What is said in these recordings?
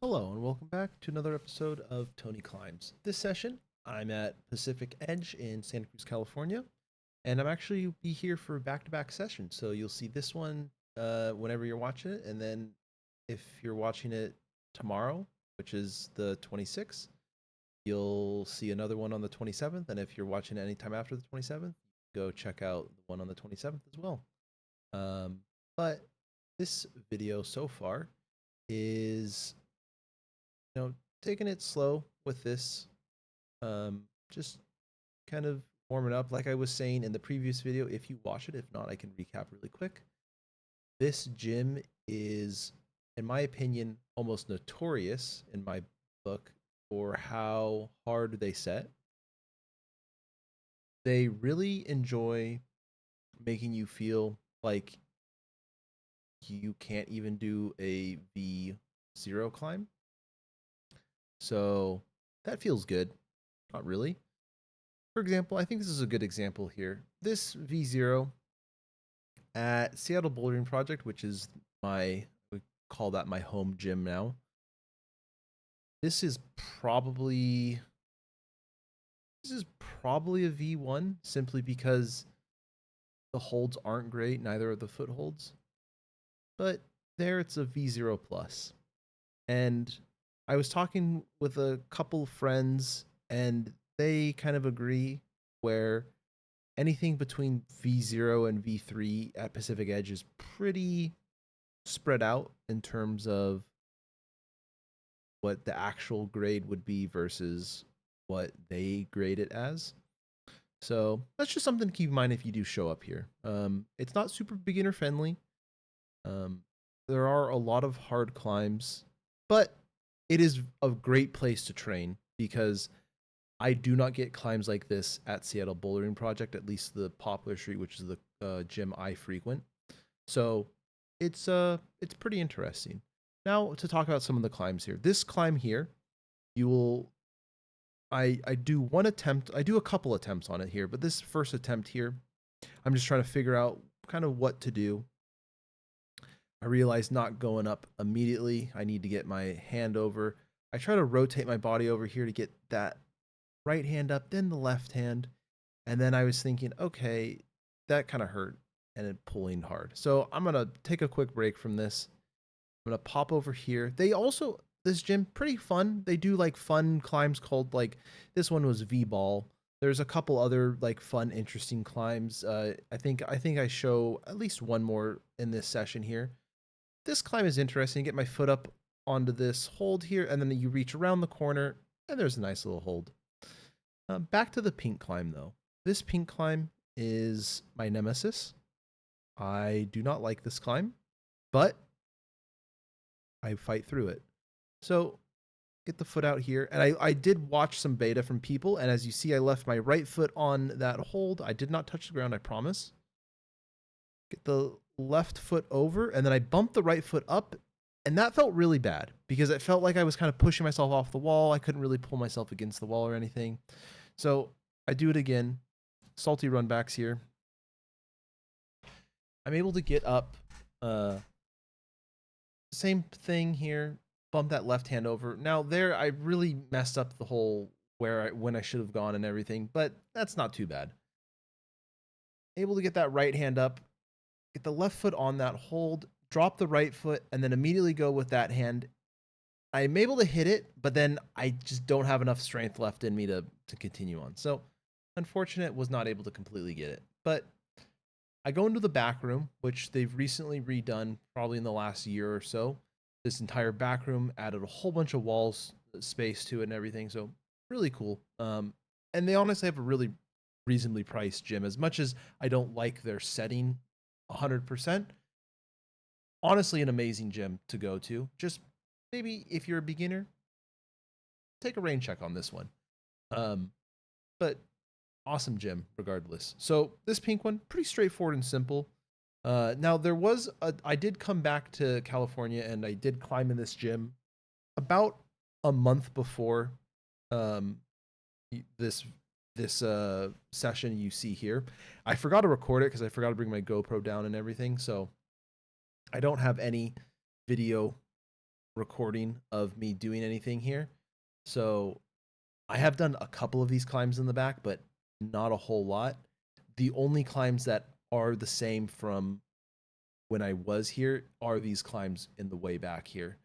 Hello and welcome back to another episode of Tony Climbs. This session, I'm at Pacific Edge in Santa Cruz, California, and I'm actually be here for back-to-back sessions. So you'll see this one whenever you're watching it, and then if you're watching it tomorrow, which is the 26th, you'll see another one on the 27th, and if you're watching it anytime after the 27th, go check out the one on the 27th as well. But this video so far is taking it slow with this. Just kind of warming up. Like I was saying in the previous video, if you watch it, if not, I can recap really quick. This gym is, in my opinion, almost notorious in my book for how hard they set. They really enjoy making you feel like you can't even do a V0 climb. So that feels good. Not really. For example, I think this is a good example here. This V0 at Seattle Bouldering Project, which is we call that my home gym now. This is probably a V1 simply because the holds aren't great, neither are the footholds. But there it's a V0 plus. And I was talking with a couple friends and they kind of agree where anything between V0 and V3 at Pacific Edge is pretty spread out in terms of what the actual grade would be versus what they grade it as. So that's just something to keep in mind if you do show up here. It's not super beginner friendly. There are a lot of hard climbs, but it is a great place to train because I do not get climbs like this at Seattle Bouldering Project, at least the Poplar Street, which is the gym I frequent. So it's pretty interesting. Now to talk about some of the climbs here. This climb here, I do one attempt. I do a couple attempts on it here, but this first attempt here, I'm just trying to figure out kind of what to do. I realize not going up immediately. I need to get my hand over. I try to rotate my body over here to get that right hand up, then the left hand. And then I was thinking, okay, that kind of hurt and it pulling hard. So I'm going to take a quick break from this. I'm going to pop over here. This gym, pretty fun. They do like fun climbs called this one was V-ball. There's a couple other like fun, interesting climbs. I think I show at least one more in this session here. This climb is interesting. Get my foot up onto this hold here, and then you reach around the corner, and there's a nice little hold. Back to the pink climb, though. This pink climb is my nemesis. I do not like this climb, but I fight through it. So get the foot out here, and I did watch some beta from people, and as you see, I left my right foot on that hold. I did not touch the ground, I promise. Get the left foot over, and then I bumped the right foot up, and that felt really bad because it felt like I was kind of pushing myself off the wall. I couldn't really pull myself against the wall or anything. So I do it again. Salty run backs here. I'm able to get up. Same thing here. Bump that left hand over. Now there, I really messed up the whole when I should have gone and everything, but that's not too bad. Able to get that right hand up, get the left foot on that hold, drop the right foot, and then immediately go with that hand. I'm able to hit it, but then I just don't have enough strength left in me to continue on. So unfortunate, was not able to completely get it. But I go into the back room, which they've recently redone probably in the last year or so. This entire back room added a whole bunch of walls, space to it and everything. So really cool. And they honestly have a really reasonably priced gym. As much as I don't like their setting 100%, honestly an amazing gym to go to. Just maybe if you're a beginner, take a rain check on this one. But awesome gym regardless. So this pink one, pretty straightforward and simple. Now I did come back to California and I did climb in this gym about a month before this session you see here. I forgot to record it because I forgot to bring my GoPro down and everything. So I don't have any video recording of me doing anything here. So I have done a couple of these climbs in the back, but not a whole lot. The only climbs that are the same from when I was here are these climbs in the way back here.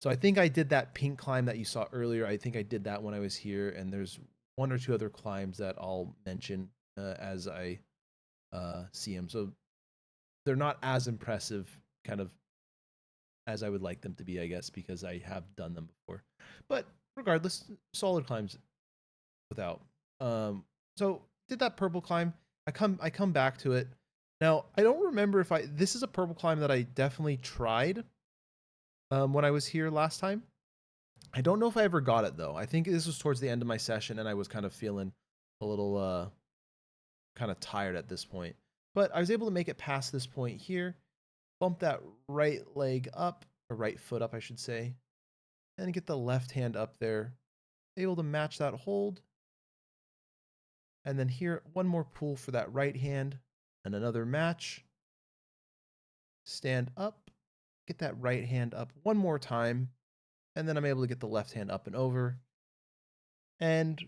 So I think I did that pink climb that you saw earlier. I think I did that when I was here, and there's one or two other climbs that I'll mention as I see them. So they're not as impressive, kind of as I would like them to be, I guess, because I have done them before. But regardless, solid climbs without. So did that purple climb. I come back to it. Now I don't remember if this is a purple climb that I definitely tried when I was here last time. I don't know if I ever got it though. I think this was towards the end of my session and I was kind of feeling a little kind of tired at this point. But I was able to make it past this point here, bump that right leg up, or right foot up, I should say, and get the left hand up there, able to match that hold. And then here, one more pull for that right hand and another match. Stand up, get that right hand up one more time, and then I'm able to get the left hand up and over. And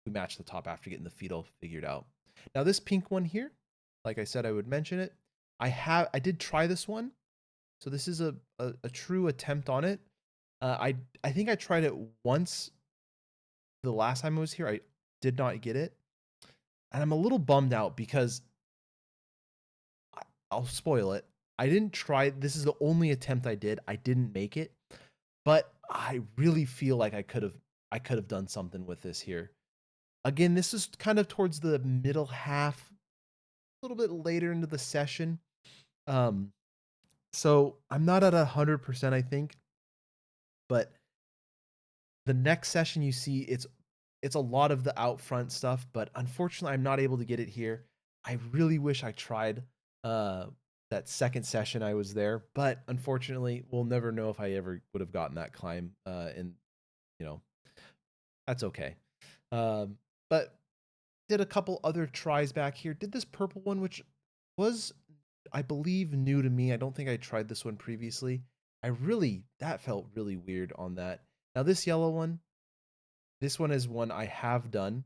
we match the top after getting the feet all figured out. Now this pink one here, like I said, I would mention it. I did try this one. So this is a true attempt on it. I think I tried it once the last time I was here. I did not get it. And I'm a little bummed out because I'll spoil it. I didn't try. This is the only attempt I did. I didn't make it. But I really feel like I could have done something with this here. Again, this is kind of towards the middle half, a little bit later into the session. So I'm not at 100%, I think, but the next session you see it's a lot of the out front stuff, but unfortunately I'm not able to get it here. I really wish I tried that second session I was there, but unfortunately we'll never know if I ever would have gotten that climb and you know, that's okay. But did a couple other tries back here. Did this purple one, which was, I believe, new to me. I don't think I tried this one previously. That felt really weird on that. Now this yellow one, this one is one I have done,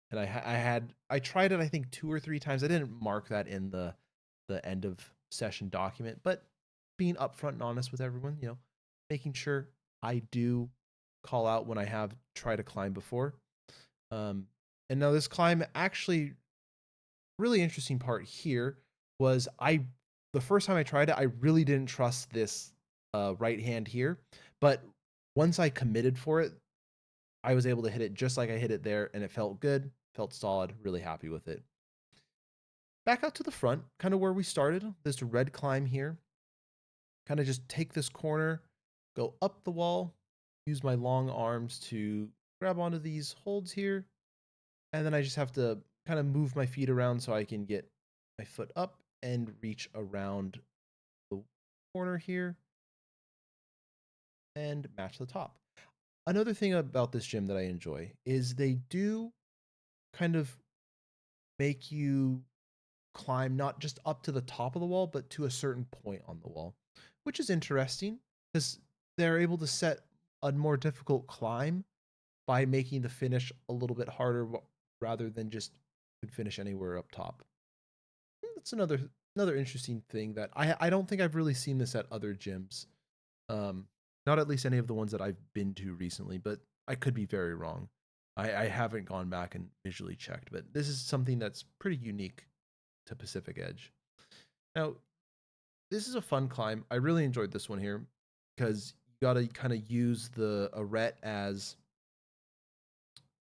and I tried it I think 2 or 3 times. I didn't mark that in the end of session document, but being upfront and honest with everyone, making sure I do call out when I have tried a climb before. And now this climb, actually, really interesting part here was the first time I tried it, I really didn't trust this right hand here, but once I committed for it, I was able to hit it just like I hit it there, and it felt good, felt solid, really happy with it. Back out to the front, kind of where we started, this red climb here. Kind of just take this corner, go up the wall, use my long arms to grab onto these holds here, and then I just have to kind of move my feet around so I can get my foot up and reach around the corner here and match the top. Another thing about this gym that I enjoy is they do kind of make you climb not just up to the top of the wall, but to a certain point on the wall, which is interesting because they're able to set a more difficult climb by making the finish a little bit harder rather than just finish anywhere up top. That's another interesting thing that I don't think I've really seen this at other gyms. Not at least any of the ones that I've been to recently, but I could be very wrong. I haven't gone back and visually checked, but this is something that's pretty unique to Pacific Edge. Now, this is a fun climb. I really enjoyed this one here because you got to kind of use the arete as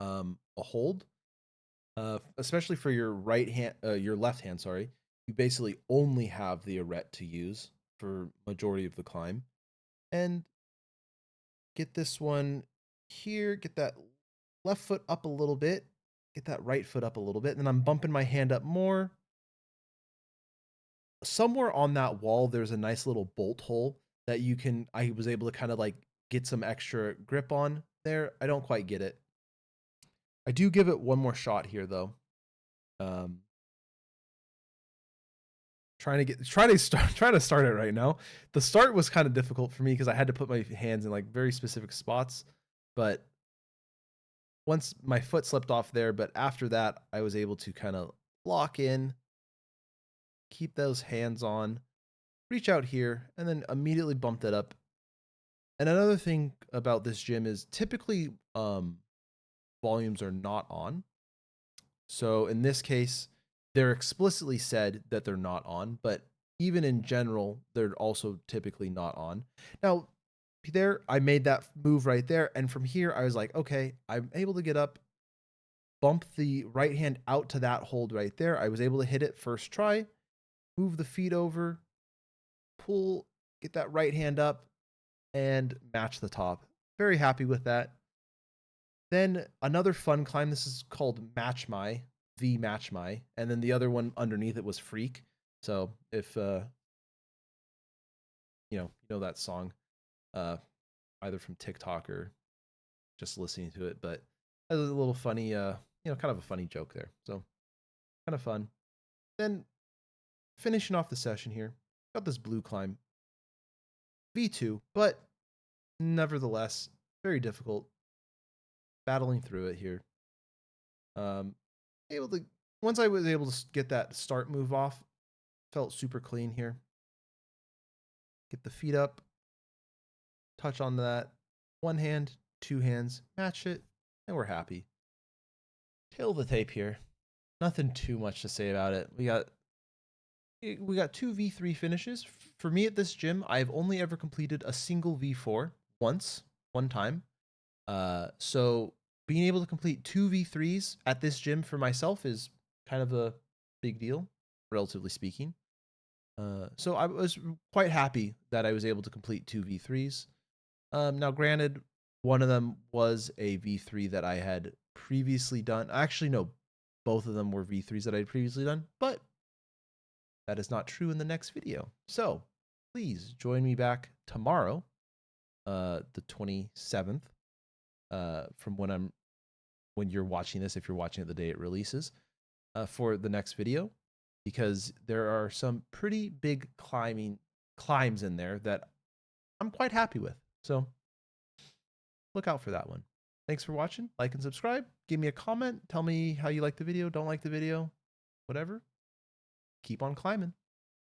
a hold, especially for your your left hand. Sorry, you basically only have the arete to use for majority of the climb, and get this one here. Get that left foot up a little bit. Get that right foot up a little bit, and then I'm bumping my hand up more. Somewhere on that wall, there's a nice little bolt hole that I was able to kind of like get some extra grip on there. I don't quite get it. I do give it one more shot here though. Trying trying to start it right now. The start was kind of difficult for me because I had to put my hands in like very specific spots, but once my foot slipped off there, but after that I was able to kind of lock in, keep those hands on, reach out here, and then immediately bump that up. And another thing about this gym is typically volumes are not on. So in this case, they're explicitly said that they're not on, but even in general, they're also typically not on. Now, there, I made that move right there. And from here, I was like, okay, I'm able to get up, bump the right hand out to that hold right there. I was able to hit it first try, move the feet over, pull, get that right hand up, and match the top. Very happy with that. Then another fun climb. This is called Match My, V Match My, and then the other one underneath it was Freak. So if you know that song, either from TikTok or just listening to it, but that was a little funny, kind of a funny joke there. So kind of fun. Then finishing off the session here, got this blue climb, V2, but nevertheless very difficult. Battling through it here. Able to once I was able to get that start move off, felt super clean here. Get the feet up, touch on that. One hand, two hands, match it, and we're happy. Tail of the tape here. Nothing too much to say about it. We got two V3 finishes. For me at this gym, I've only ever completed a single V4 one time. So being able to complete two V3s at this gym for myself is kind of a big deal, relatively speaking. So I was quite happy that I was able to complete two V3s. Now, granted, one of them was a V3 that I had previously done. Actually, no, both of them were V3s that I had previously done, but that is not true in the next video. So please join me back tomorrow, the 27th, from when you're watching this, if you're watching it the day it releases, for the next video, because there are some pretty big climbs in there that I'm quite happy with. So look out for that one. Thanks for watching. Like and subscribe. Give me a comment. Tell me how you like the video, don't like the video, whatever. Keep on climbing.